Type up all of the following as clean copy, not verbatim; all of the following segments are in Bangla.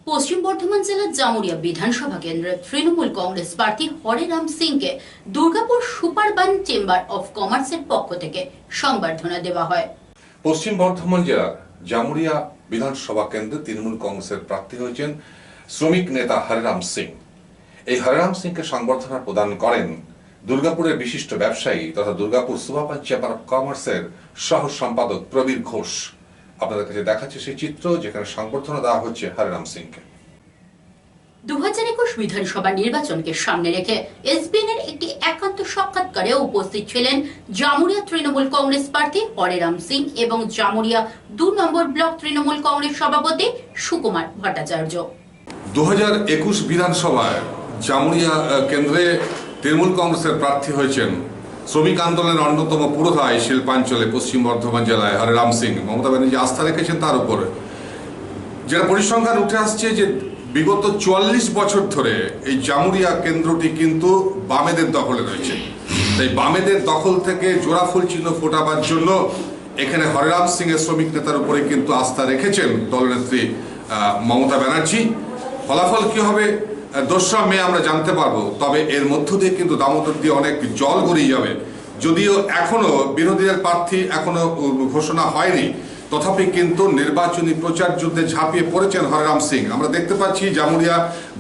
পশ্চিম বর্ধমান জেলার জামুরিয়া বিধানসভা কেন্দ্রের তৃণমূল কংগ্রেস প্রার্থী হরেরাম সিংকে দুর্গাপুর সুপারবান চেম্বার অফ কমার্সের পক্ষ থেকে সংবর্ধনা দেওয়া হয়। পশ্চিম বর্ধমান জেলার জামুরিয়া বিধানসভা কেন্দ্রে তৃণমূল কংগ্রেসের প্রার্থী হয়েছেন শ্রমিক নেতা হরেরাম সিং। এই হরেরাম সিংকে সংবর্ধনা প্রদান করেন দুর্গাপুরের বিশিষ্ট ব্যবসায়ী তথা দুর্গাপুর সুপারবান চেম্বার অফ কমার্সের সহ সম্পাদক প্রবীর ঘোষ। আপনাদের কাছে দেখাচ্ছে সেই চিত্র যেখানে সংবর্ধনা দেওয়া হচ্ছে হরেরাম সিংকে। 2021 বিধানসভা নির্বাচনকে সামনে রেখে এসবিএন এর একটি একান্ত সাক্ষাৎকারে উপস্থিত ছিলেন জামুরিয়া তৃণমূল কংগ্রেস প্রার্থী হরেরাম সিং এবং জামুরিয়া 2 নম্বর ব্লক তৃণমূল কংগ্রেস সভাপতি সুকুমার ভট্টাচার্য। 2021 বিধানসভায় জামুরিয়া কেন্দ্রে তৃণমূল কংগ্রেসের প্রার্থী হয়েছেন শ্রমিক আন্দোলনের অন্যতম পুরোধা এই শিল্পাঞ্চলে পশ্চিম বর্ধমান জেলায় হরেরাম সিং। মমতা ব্যানার্জি আস্থা রেখেছেন তার উপরে, যেটা পরিসংখ্যান উঠে আসছে যে বিগত 44 বছর ধরে এই জামুরিয়া কেন্দ্রটি কিন্তু বামেদের দখলে রয়েছে। তাই বামেদের দখল থেকে জোড়া ফুল চিহ্ন ফোটাবার জন্য এখানে হরেরাম সিং এর শ্রমিক নেতার উপরে কিন্তু আস্থা রেখেছেন দলনেত্রী মমতা ব্যানার্জি। ফলাফল কি হবে 2রা মে আমরা জানতে পারবো, তবে এর মধ্য দিয়ে কিন্তু দামোদর দিয়ে অনেক জল গড়িয়ে যাবে। যদিও এখনো বিরোধীদের প্রার্থী এখনো ঘোষণা হয়নি, তথাপি কিন্তু নির্বাচনী প্রচার যুদ্ধে ঝাঁপিয়ে পড়েছেন হরেরাম সিং। আমরা দেখতে পাচ্ছি জামুরিয়া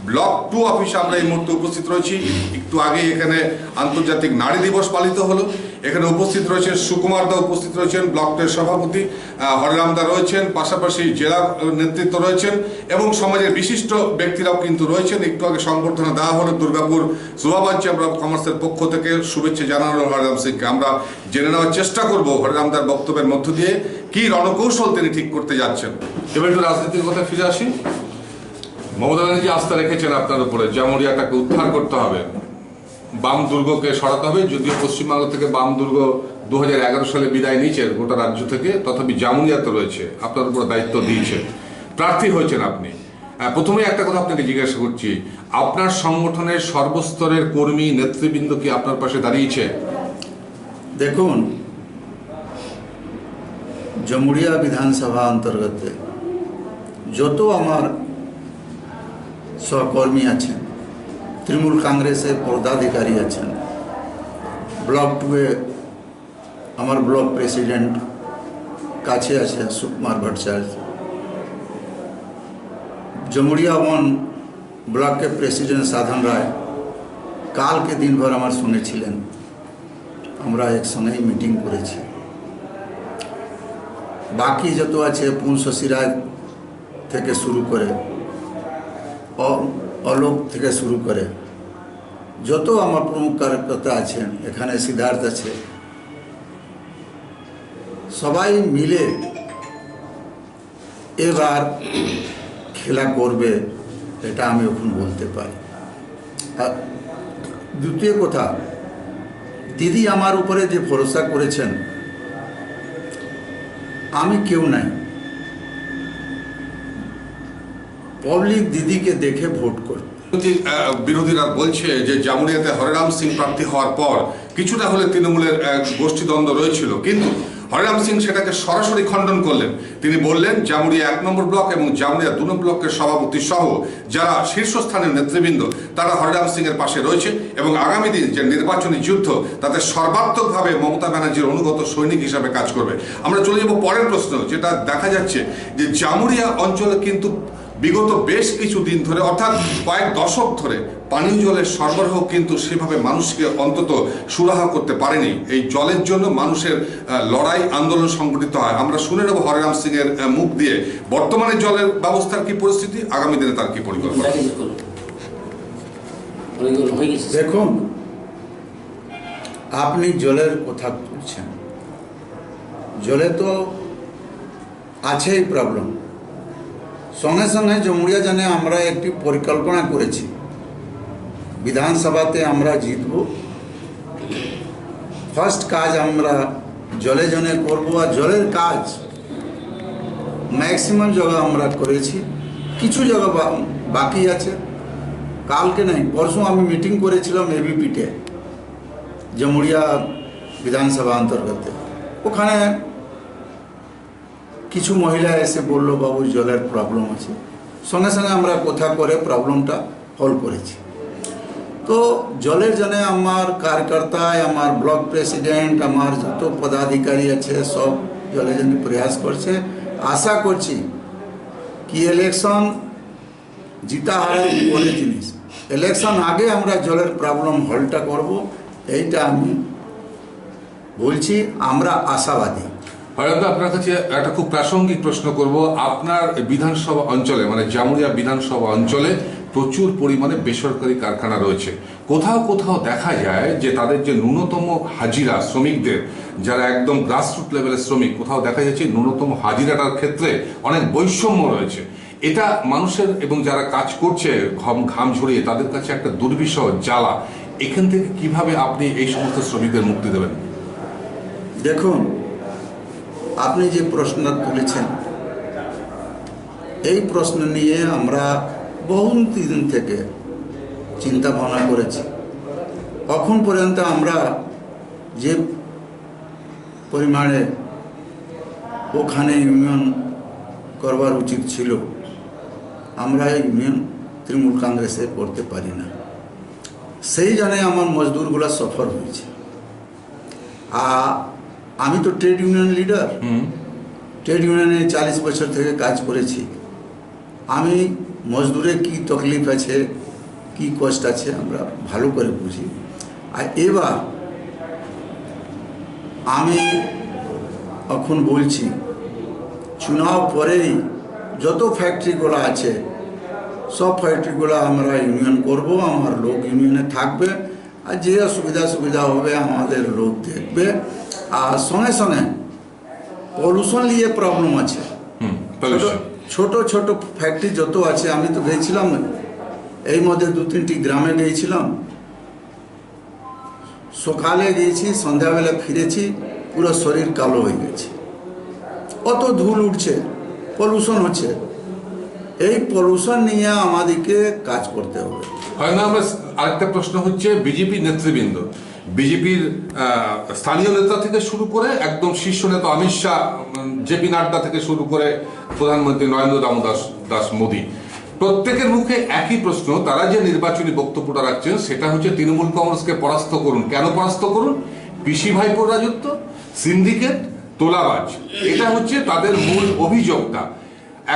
ব্লক 2 অফিসে আমরা এই মুহূর্তে উপস্থিত রয়েছি। একটু আগে এখানে আন্তর্জাতিক নারী দিবস পালিত হলো। এখানে উপস্থিত রয়েছেন সুকুমার দা, উপস্থিত রয়েছেন ব্লক 2 এর সভাপতি হরেরাম দা রয়েছেন, পাশাপাশি জেলা নেতৃত্ব রয়েছেন এবং সমাজের বিশিষ্ট ব্যক্তিরাও কিন্তু রয়েছেন। একটু আগে সংবর্ধনা দেওয়া হলো দুর্গাপুর সুপারবান চেম্বার অফ কমার্সের পক্ষ থেকে। শুভেচ্ছা জানানো হরেরাম সিংকে। আমরা জেনে নেওয়ার চেষ্টা করব হরেরাম দার বক্তব্যের মধ্য দিয়ে কি রণকৌশল তিনি ঠিক করতে যাচ্ছেন। এবার একটু রাজনীতির কথা ফিরে আসি। মমতা ব্যানার্জি আস্থা রেখেছেন আপনার উপরে, জামুরিয়াটাকে উদ্ধার করতে হবে, বাম দুর্গকে সরাতে হবে। যদিও পশ্চিমবাংলা থেকে বাম দুর্গ 2011 সালে বিদায় নিয়েছেন গোটা রাজ্য থেকে, তথাপি জামুরিয়াতে রয়েছে, আপনার উপর দায়িত্ব দিয়েছে, প্রার্থী হয়েছেন আপনি। প্রথমে একটা কথা আপনাকে জিজ্ঞাসা করছি, আপনার সংগঠনের সর্বস্তরের কর্মী নেতৃবৃন্দ কি আপনার পাশে দাঁড়িয়েছে? দেখুন, জামুরিয়া বিধানসভা অন্তর্গত যত আমার সহকর্মী আছেন, তৃণমূল কংগ্রেসের পদাধিকারী আছেন, ব্লক 2-এ আমার ব্লক প্রেসিডেন্ট কাছে আছে সুকুমার ভট্টাচার্য, জামুরিয়া 1 ব্লকের প্রেসিডেন্ট সাধন রায় কালকে দিনভর আমার শুনেছিলেন। আমরা একসঙ্গেই মিটিং করেছি। বাকি যত আছে পুঞ্চ সিরাজ থেকে শুরু করে অলোক থেকে শুরু করে যত আমার প্রমুখ কার্যকর্তা আছেন, এখানে সিদ্ধার্থ আছে, সবাই মিলে এবার খেলা করবে, এটা আমি এখন বলতে পারি। আর দ্বিতীয় কথা, দিদি আমার উপরে যে ভরসা করেছেন, আমি কেউ নাই, পাবলিক দিদিকে দেখে ভোট করবে। বিরোধীরা বলছে যে জামুরিয়াতে হরেরাম সিং প্রার্থী হওয়ার পর কিছুটা হলে তৃণমূলের গোষ্ঠীদ্বন্দ্ব রয়েছিল, কিন্তু হরেরাম সিং সেটাকে সরাসরি খণ্ডন করলেন। তিনি বললেন জামুরিয়া 1 নম্বর ব্লক এবং জামুরিয়া 2 নম্বর ব্লকের সভাপতি সহ যারা শীর্ষস্থানের নেতৃবৃন্দ তারা হরেরাম সিং এর পাশে রয়েছে এবং আগামী দিন যে নির্বাচনী যুদ্ধ তাতে সর্বাত্মকভাবে মমতা ব্যানার্জির অনুগত সৈনিক হিসাবে কাজ করবে। আমরা চলে যাব পরের প্রশ্ন, যেটা দেখা যাচ্ছে যে জামুরিয়া অঞ্চলে কিন্তু বিগত বেশ কিছু দিন ধরে, অর্থাৎ কয়েক দশক ধরে পানীয় জলের সরবরাহ কিন্তু সেভাবে মানুষকে অন্তত সুরাহা করতে পারেনি। এই জলের জন্য মানুষের লড়াই আন্দোলন সংগঠিত হয়। আমরা শুনে নেব হরেরাম সিং এর মুখ দিয়ে বর্তমানে জলের ব্যবস্থার কি পরিস্থিতি, আগামী দিনে তার কি পরিকল্পনা। দেখুন, আপনি জলের কথা বলছেন, জলে তো আছেই প্রবলেম। সঙ্গে সঙ্গে জামুরিয়া জানে আমরা একটি পরিকল্পনা করেছি, বিধানসভাতে আমরা জিতব। ফার্স্ট কাজ আমরা জলে জনে করব, আর জলের কাজ ম্যাক্সিমাম জায়গা আমরা করেছি, কিছু জায়গা বাকি আছে। কালকে নাই পরশু আমি মিটিং করেছিলাম এবিপিতে, জামুরিয়া বিধানসভা অন্তর্গত। ওখানে কিছু মহিলা এসে বলল, বাবু জলের প্রবলেম আছে। সঙ্গে সঙ্গে আমরা কথা করে প্রবলেমটা হল করেছি। তো জলের জন্য আমার কার্যকর্তায়, আমার ব্লক প্রেসিডেন্ট, আমার যত পদাধিকারী আছে সব জলের জন্য প্রয়াস করছে। আশা করছি কি ইলেকশন জিতা হারা পরের জিনিস, ইলেকশন আগে আমরা জলের প্রবলেম হলটা করব, এইটা আমি বলছি। আমরা আশাবাদী। হয়তো আপনার কাছে একটা খুব প্রাসঙ্গিক প্রশ্ন করব। আপনার বিধানসভা অঞ্চলে মানে জামুরিয়া বিধানসভা অঞ্চলে প্রচুর পরিমাণে বেসরকারি কারখানা রয়েছে। কোথাও কোথাও দেখা যায় যে তাদের যে ন্যূনতম হাজিরা শ্রমিকদের, যারা একদম গ্রাসরুট লেভেলের শ্রমিক, কোথাও দেখা যাচ্ছে ন্যূনতম হাজিরাটার ক্ষেত্রে অনেক বৈষম্য রয়েছে। এটা মানুষের এবং যারা কাজ করছে ঘাম ঝরিয়ে তাদের কাছে একটা দুর্বিষহ জ্বালা। এখান থেকে কিভাবে আপনি এই সমস্ত শ্রমিকদের মুক্তি দেবেন? দেখুন, আপনি যে প্রশ্নটা তুলেছেন এই প্রশ্ন নিয়ে আমরা বহু দিন থেকে চিন্তা ভাবনা করেছি। এখন পর্যন্ত আমরা যে পরিমাণে ওখানে ইউনিয়ন করবার উচিত ছিল, আমরা ইউনিয়ন তৃণমূল কংগ্রেসে করতে পারি না। সেই জন্য আমার মজদুরগুলো সফর হয়েছে। আমি তো ট্রেড ইউনিয়ন লিডার, ট্রেড ইউনিয়নে 40 বছর থেকে কাজ করেছি। আমি মজদুরের কি তকলিফ আছে, কি কষ্ট আছে আমরা ভালো করে বুঝি। আর এবার আমি এখন বলছি, চুনাव পরেই যত ফ্যাক্টরিগুলো আছে সব ফ্যাক্টরিগুলো আমরা ইউনিয়ন করব, আমার লোক ইউনিয়নে থাকবে, আর যে সুবিধা হবে আমাদের লোক দেখবে। আর সঙ্গে সঙ্গে পলিউশন নিয়ে প্রবলেম আছে। ছোট ছোট ফ্যাক্টরি যত আছে, আমি তো গিয়েছিলাম এই মধ্যে 2-3টি গ্রামে গিয়েছিলাম, সকালে গিয়েছি সন্ধ্যাবেলা ফিরেছি, পুরো শরীর কালো হয়ে গেছে, অত ধুল উঠছে, পলিউশন হচ্ছে। এই পলিউশন নিয়ে আমাদেরকে কাজ করতে হবে। হয় না? আমরা আরেকটা প্রশ্ন হচ্ছে, বিজেপি নেতৃবৃন্দ, বিজেপির স্থানীয় নেতা থেকে শুরু করে একদম শীর্ষ নেতা অমিত শাহ, জেপি নাড্ডা থেকে শুরু করে প্রধানমন্ত্রী নরেন্দ্র দাস মোদী, প্রত্যেকের মুখে একই প্রশ্ন। তারা যে নির্বাচনী বক্তব্যটা রাখছেন সেটা হচ্ছে তৃণমূল কংগ্রেসকে পরাস্ত করুন। কেন পরাস্ত করুন? পিসি ভাইপোর রাজত্ব, সিন্ডিকেট, তোলাবাজ, এটা হচ্ছে তাদের মূল অভিযোগটা।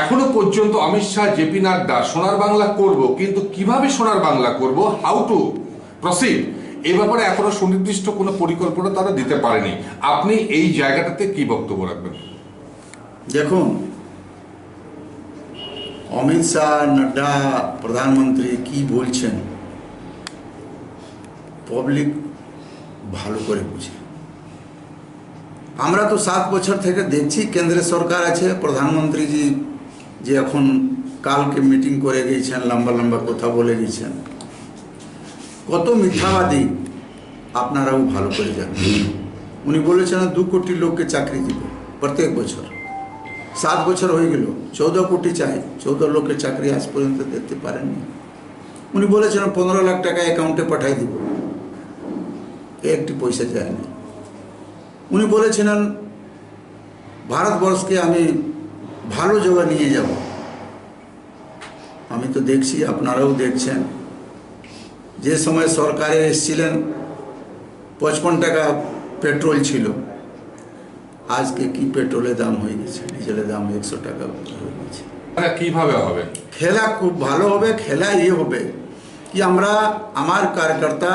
এখনো পর্যন্ত অমিত শাহ, জেপি নাড্ডা সোনার বাংলা করব, কিন্তু কিভাবে সোনার বাংলা করব, হাউ টু প্রসিড, এ ব্যাপারে এখনো সুনির্দিষ্ট কোনো পরিকল্পনা তারা দিতে পারেনি। আপনি এই জায়গাটাতে কি বক্তব্য রাখবেন? দেখুন, অমিত শাহ, নাড্ডা, প্রধানমন্ত্রী কি বলছেন পাবলিক ভালো করে বুঝে। আমরা তো 7 বছর থেকে দেখছি কেন্দ্রে সরকার আছে, প্রধানমন্ত্রীজি যে এখন কালকে মিটিং করে গিয়েছেন, লম্বা লম্বা কথা বলে গিয়েছেন, কত মিথ্যাবাদী আপনারাও ভালো করে জানেন। উনি বলেছেন 2 কোটি লোককে চাকরি দিব প্রত্যেক বছর। 7 বছর হয়ে গেল, 14 কোটি চাই, 14 লোকের চাকরি আজ পর্যন্ত দিতে পারেননি। উনি বলেছেন 15 লাখ টাকা অ্যাকাউন্টে পাঠাই দিব, একটি পয়সা যায়নি। উনি বলেছিলেন ভারতবর্ষকে আমি ভালো জায়গায় নিয়ে যাব। আমি তো দেখছি, আপনারাও দেখছেন, যে সময় সরকারে এসেছিলেন 55 টাকা পেট্রোল ছিল, আজকে কি পেট্রোলের দাম হয়ে গেছে, ডিজেলের দাম 100 টাকা হয়ে গেছে। কিভাবে হবে? খেলা খুব ভালো হবে। খেলা হবে কি, আমরা আমার কার্যকর্তা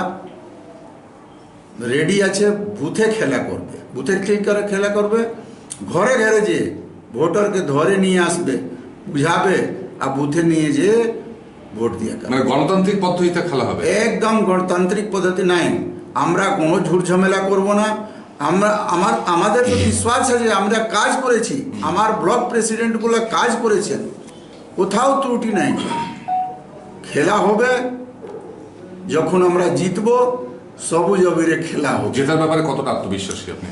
রেডি আছে, বুথে খেলা করবে, বুথে খেলা করবে, ঘরে ঘরে যে ভোটারকে ধরে নিয়ে আসবে, বুঝাবে, আর বুথে নিয়ে যেয়ে ভোট দিয়ে মানে গণতান্ত্রিক পদ্ধতিতে খেলা হবে। একদম গণতান্ত্রিক পদ্ধতি নাই। আমরা কোনো ঝুট ঝামেলা করব না। আমাদের তো বিশ্বাস আছে, আমরা কাজ করেছি, আমার ব্লক প্রেসিডেন্টগুলো কাজ করেছেন, কোথাও ত্রুটি নাই। খেলা হবে, যখন আমরা জিতবো সবুজ অবিরে খেলা হবে। জেতার ব্যাপারে কতটা আত্মবিশ্বাসী আপনি?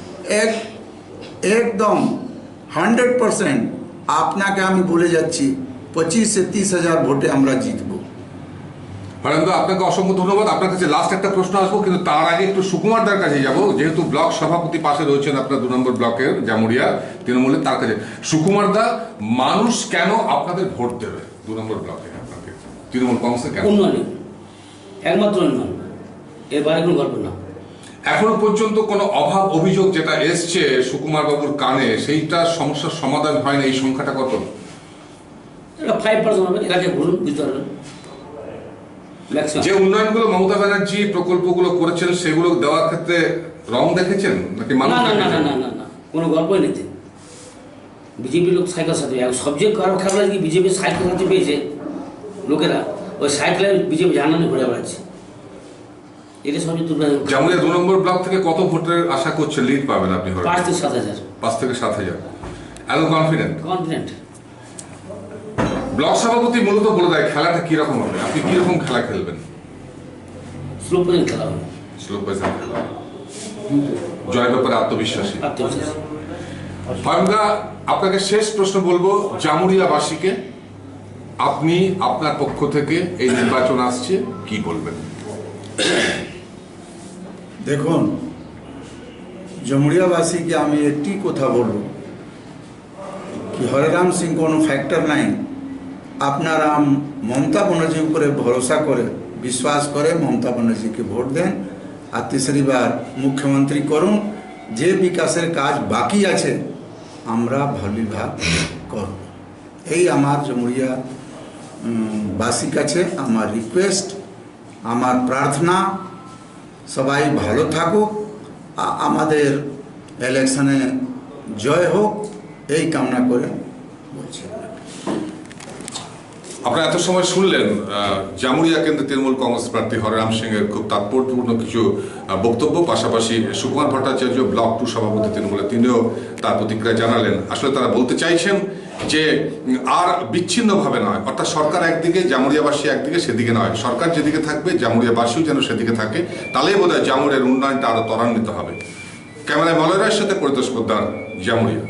একদম 100%। আপনাকে আমি বলে যাচ্ছি 25 से 30 হাজার ভোটে আমরা জিতবো। হরেন্দ্র, আপনাকে অসংখ্য ধন্যবাদ। আপনার কাছে লাস্ট একটা প্রশ্ন আসবো, কিন্তু তার আগে একটু সুকুমারদার কাছে যাব, যেহেতু ব্লক সভাপতি পাশে রয়েছেন আপনার 2 নম্বর ব্লকের জামুরিয়া তৃণমূলের, তার কাছে। সুকুমারদা, মানুষ কেন আপনাদের ভোট দেবে 2 নম্বর ব্লকে আপনাকে তৃণমূল কংগ্রেসে কেন? উন্নয়ন, একমাত্র উন্নয়ন, এর বাইরে কোনো গল্প না। এখনো পর্যন্ত কোনো অভাব অভিযোগ যেটা এসছে সুকুমার বাবুর কানে, সেইটা সমস্যার সমাধান হয় না। এই সংখ্যাটা কত? এটা 5% হবে, এর আগে বলুন বুঝতে পারবেন। যে উন্নয়নগুলো মমতা ব্যানার্জি প্রকল্পগুলো করেছেন সেগুলো দেওয়ার ক্ষেত্রে রং দেখেছেন নাকি না মানুষ না না না দেখেছেন? না না না, কোনো গল্পই নেই। বিজেপি লোক সাইকেল সাথে সবচেয়ে খারাপ খেলা কি বিজেপি সাইকেল সাথে পেয়েছে লোকেরা, ওই সাইকেলে বিজেপি জানানো ঘুরে বেড়াচ্ছে, এটা সবচেয়ে দুর্ভাগ্য। জামুরিয়া 2 নম্বর ব্লক থেকে কত ভোটের আশা করছেন লিড পাবেন আপনি? 5 থেকে 7,000 5 থেকে 7,000। এত কনফিডেন্ট? কনফিডেন্ট। ব্লক সভাপতি মূলত বলে দেয় খেলাটা কিরকম হবে, আপনি কিরকম খেলা খেলবেন? স্লো পর্যন্ত খেলা হবে, স্লো পয়সা খেলা, জয়ের ব্যাপারে আত্মবিশ্বাসী। আত্মবিশ্বাস। ফার্মদা, আপনাকে শেষ প্রশ্ন বলবো, জামুরিয়াবাসীকে আপনি আপনার পক্ষ থেকে এই নির্বাচন আসছে কি বলবেন? দেখুন, জামুরিয়াবাসীকে আমি একটি কথা বলবো কি হরেরাম সিং কোনো ফ্যাক্টর নাই। আপনারা মমতা ব্যানার্জির উপরে ভরসা করে বিশ্বাস করে মমতা ব্যানার্জিকে ভোট দেন, আর তিসরি বার মুখ্যমন্ত্রী করুন। যে বিকাশের কাজ বাকি আছে আমরা ভালোভাবে করব, এই আমার জামুরিয়া বাসীর কাছে আমার রিকোয়েস্ট, আমার প্রার্থনা। সবাই ভালো থাকুক, আমাদের ইলেকশনে জয় হোক, এই কামনা করে বলছি। আপনারা এত সময় শুনলেন জামুরিয়া কেন্দ্রে তৃণমূল কংগ্রেস প্রার্থী হরেরাম সিং এর খুব তাৎপর্যপূর্ণ কিছু বক্তব্য। পাশাপাশি সুকুমার ভট্টাচার্য ব্লক 2 সভাপতি তৃণমূলের, তিনিও তার প্রতিক্রিয়া জানালেন। আসলে তারা বলতে চাইছেন যে আর বিচ্ছিন্নভাবে নয়, অর্থাৎ সরকার একদিকে, জামুরিয়াবাসী একদিকে, সেদিকে নয়, সরকার যেদিকে থাকবে জামুরিয়াবাসীও যেন সেদিকে থাকে, তাহলেই বোধহয় জামুরিয়ার উন্নয়নটা আরো ত্বরান্বিত হবে। ক্যামেরায় মলয় রায়ের সাথে পরিতোষ পোদ্দার, জামুরিয়া।